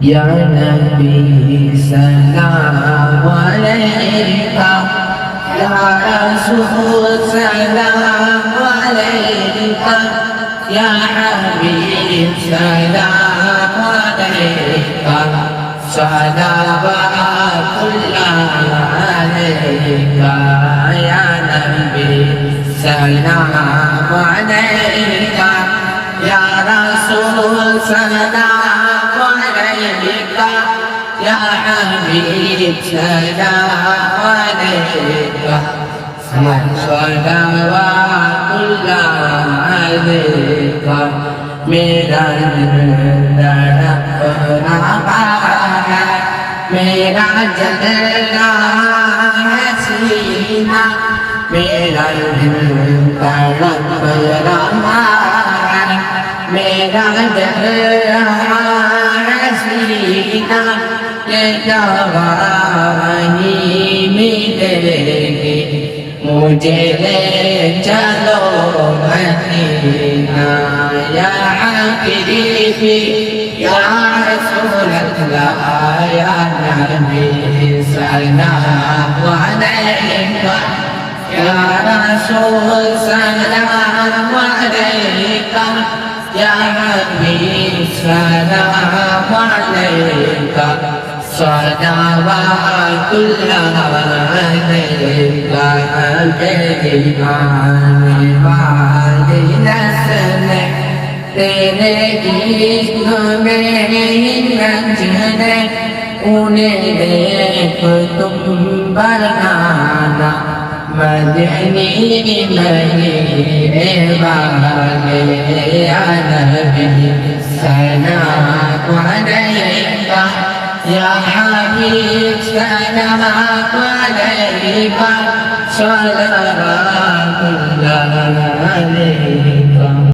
या नबी सलाम अलैका, या रसूल सलाम अलैका, या हबीब सलाम अलैका, सलावतुल्लाह अलैका, या नबी सलाम अलैका, या रसूल सलाम अलैका, या हबीब सलाम अलैका, सलावतुल्लाह अलैका। मेरा तड़प रहा है, मेरा जल रहा है सीना, मेरा तड़प रहा है, मेरा जल रहा है सीना, ये दवा वहीं मिलेगी, मुझे ले चलो मदीना, या हबीबी या रसूल अल्लाह, या नबी सलाम अलैका, या रसूल सलाम अलैका, या हबीब सलाम अलैका, सलावतुल्लाह अलैका। दीवाने वाली नस्ल तेरे गीत में रंजने, उन्हें देख तुम बनाना मदनी महीने वाले, या नबी सलाम अलैका, या हबीब सलाम अलैका, सलावतुल्लाह अलैका।